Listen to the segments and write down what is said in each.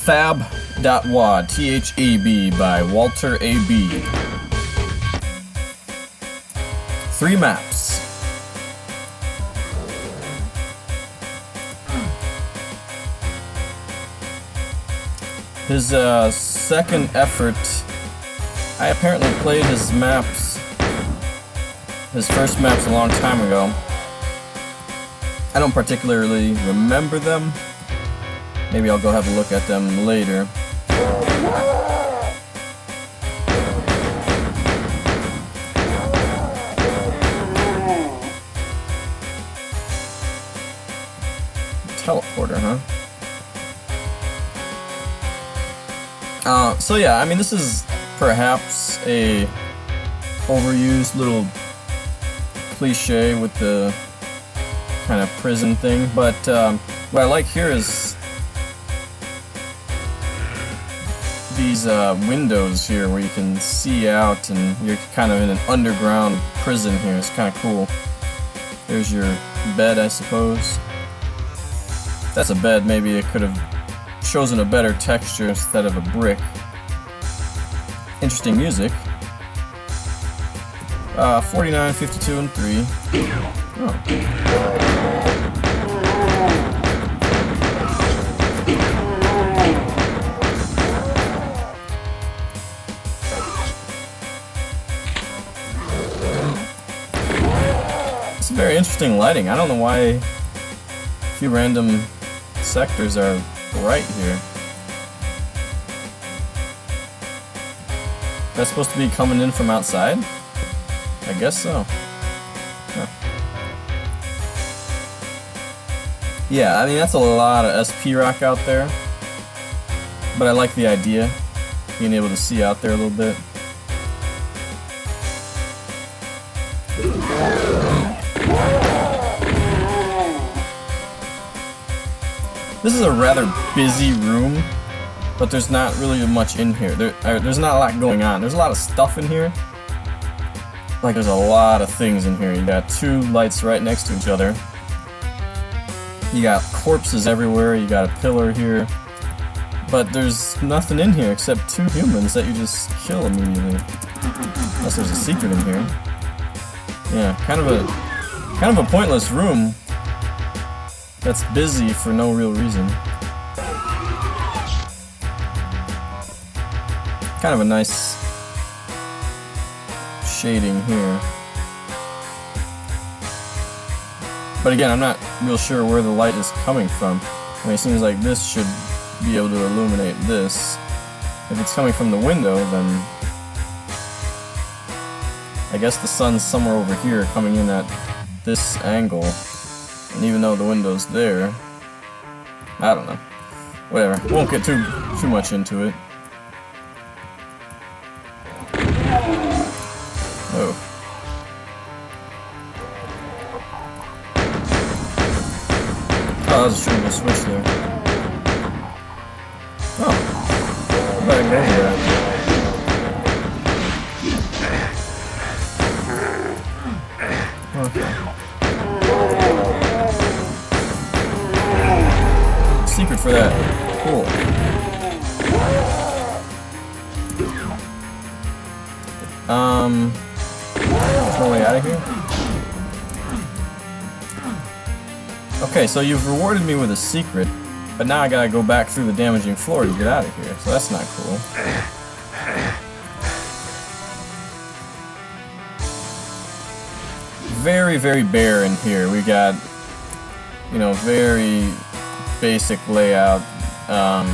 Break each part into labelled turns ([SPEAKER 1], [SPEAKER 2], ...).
[SPEAKER 1] THAB.WAD, THAB by WalterAB. 3 maps. His second effort, I apparently played his maps, his first maps a long time ago. I don't particularly remember them. Maybe I'll go have a look at them later. Teleporter, huh? So yeah, I mean, this is perhaps a overused little cliche with the kind of prison thing, but what I like here is these windows here where you can see out, and you're kind of in an underground prison here. It's kind of cool. There's your bed, I suppose. If that's a bed, maybe it could have chosen a better texture instead of a brick. Interesting music. 49, 52, and 3. Oh. It's very interesting lighting. I don't know why a few random sectors are right here. That's supposed to be coming in from outside? I guess so. Huh. Yeah, I mean, that's a lot of SP rock out there. But I like the idea, being able to see out there a little bit. This is a rather busy room, but there's not really much in here. There's not a lot going on. There's a lot of stuff in here. Like, there's a lot of things in here. You got 2 lights right next to each other. You got corpses everywhere. You got a pillar here. But there's nothing in here except 2 humans that you just kill immediately. Unless there's a secret in here. Yeah, kind of a pointless room that's busy for no real reason. Kind of a nice shading here. But again, I'm not real sure where the light is coming from. I mean, it seems like this should be able to illuminate this. If it's coming from the window, then I guess the sun's somewhere over here coming in at this angle. And even though the window's there, I don't know. Whatever. Won't get too much into it. Oh. Oh, that was a triple switch there. Oh. I better go over that. Okay. Secret for that. Cool. There's no way out of here? Okay, so you've rewarded me with a secret, but now I gotta go back through the damaging floor to get out of here, so that's not cool. Very, very bare in here. We got, you know, very basic layout. And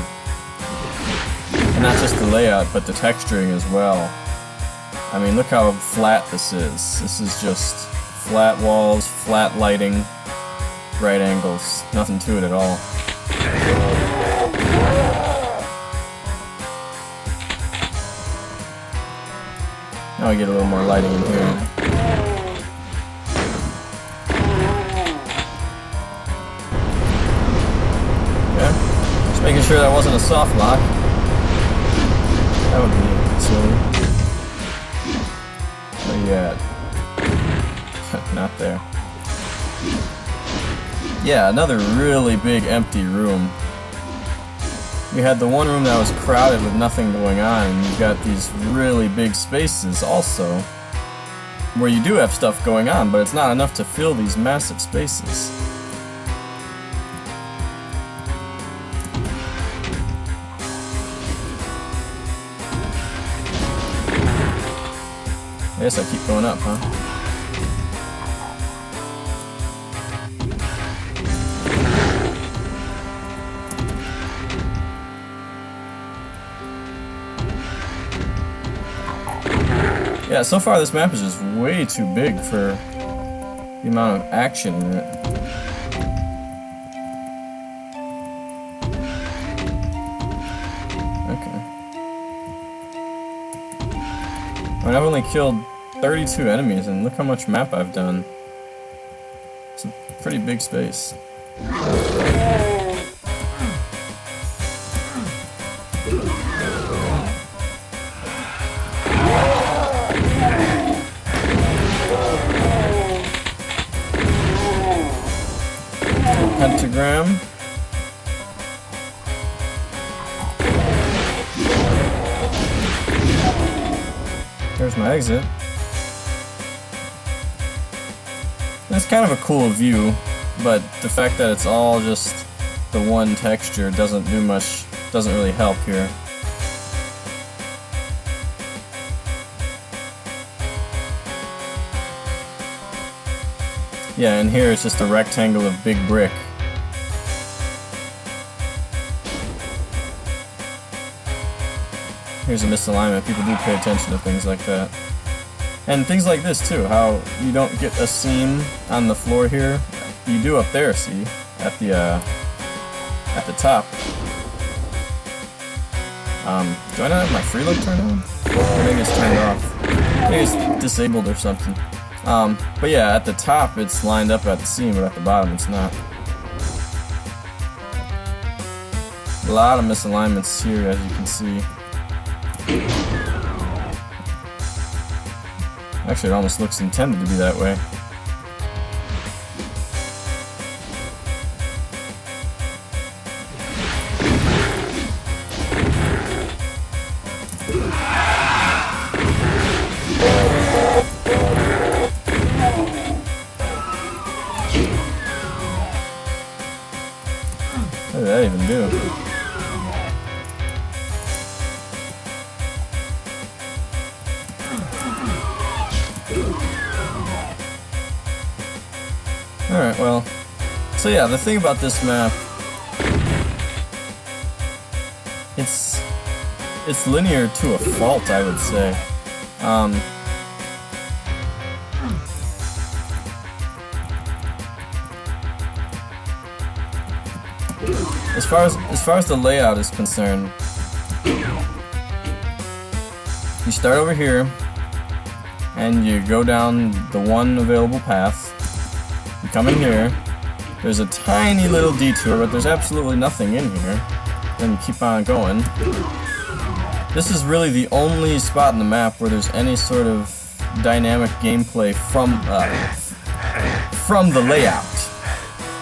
[SPEAKER 1] not just the layout, but the texturing as well. I mean, look how flat this is. This is just flat walls, flat lighting, right angles. Nothing to it at all. Now we get a little more lighting in here. Okay. Just making sure that wasn't a soft lock. That would be silly. Where you at? Not there. Yeah, another really big empty room. you had the one room that was crowded with nothing going on, and you've got these really big spaces also, where you do have stuff going on, but it's not enough to fill these massive spaces. I guess I keep going up, huh? Yeah, so far this map is just way too big for the amount of action in it. Okay. I mean, I've only killed 32 enemies, and look how much map I've done. It's a pretty big space. Pentagram. There's my exit. It's kind of a cool view, but the fact that it's all just the one texture doesn't do much, doesn't really help here. Yeah, and here it's just a rectangle of big brick. Here's a misalignment. People do pay attention to things like that. And things like this too, how you don't get a seam on the floor here. You do up there, see, at the top. Do I not have my free look turned on? Or maybe it's turned off. Maybe it's disabled or something. But yeah, at the top it's lined up at the seam, but at the bottom it's not. A lot of misalignments here, as you can see. Actually, it almost looks intended to be that way. What did that even do? Alright, well, so yeah, the thing about this map, it's linear to a fault, I would say. As far as the layout is concerned, you start over here, and you go down the one available path. You come in here, there's a tiny little detour, but there's absolutely nothing in here. Then you keep on going. This is really the only spot in the map where there's any sort of dynamic gameplay from the layout.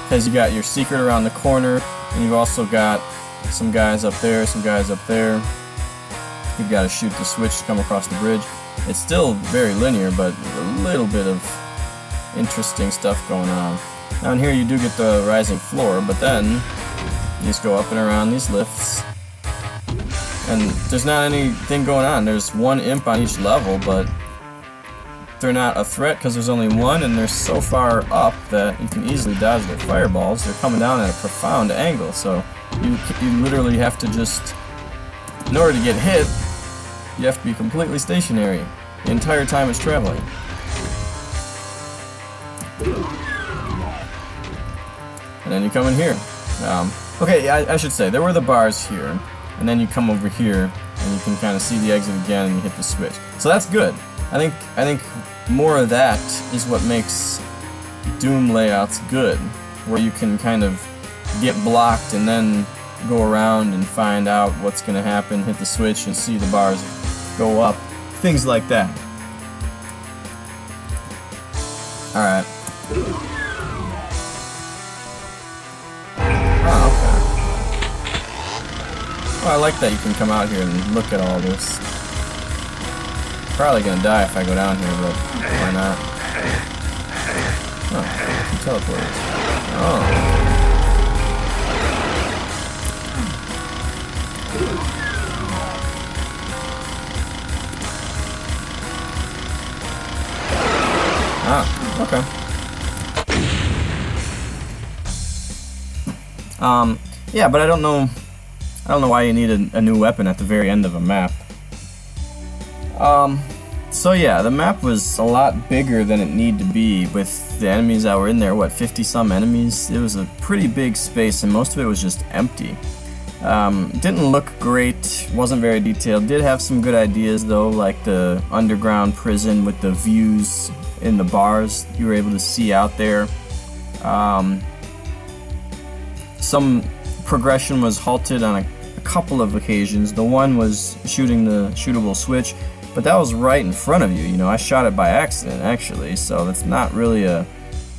[SPEAKER 1] Because you got your secret around the corner, and you've also got some guys up there, some guys up there. You've got to shoot the switch to come across the bridge. It's still very linear, but a little bit of interesting stuff going on. Down here you do get the rising floor, but then you just go up and around these lifts, and there's not anything going on. There's one imp on each level, but they're not a threat because there's only one, and they're so far up that you can easily dodge their fireballs. They're coming down at a profound angle, so you literally have to just, in order to get hit, you have to be completely stationary the entire time it's traveling. And then you come in here. Okay, I should say, there were the bars here, and then you come over here, and you can kind of see the exit again, and you hit the switch. So that's good. I think more of that is what makes Doom layouts good, where you can kind of get blocked and then go around and find out what's going to happen, hit the switch, and see the bars go up. Things like that. Alright. Oh, Well, I like that you can come out here and look at all this. Probably gonna die if I go down here, but why not? Oh, some teleporters. Oh. Ah, okay. Yeah, but I don't know why you need a new weapon at the very end of a map. So yeah, the map was a lot bigger than it needed to be with the enemies that were in there. What, 50 some enemies? It was a pretty big space and most of it was just empty. Didn't look great, wasn't very detailed. Did have some good ideas though, like the underground prison with the views in the bars you were able to see out there. Some progression was halted on a couple of occasions. The one was shooting the shootable switch, but that was right in front of you. You know, I shot it by accident actually, so that's not really a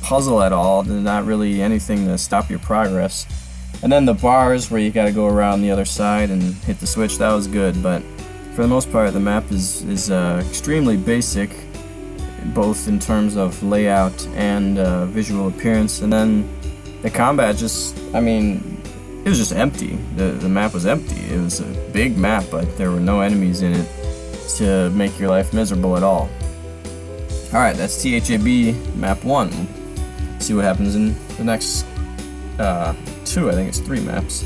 [SPEAKER 1] puzzle at all. There's not really anything to stop your progress. And then the bars where you gotta go around the other side and hit the switch, that was good, but for the most part the map is extremely basic, both in terms of layout and visual appearance. And then the combat just, I mean, it was just empty. The map was empty. It was a big map, but there were no enemies in it to make your life miserable at all. Alright, that's THAB Map 1. See what happens in the next 2, I think it's 3 maps.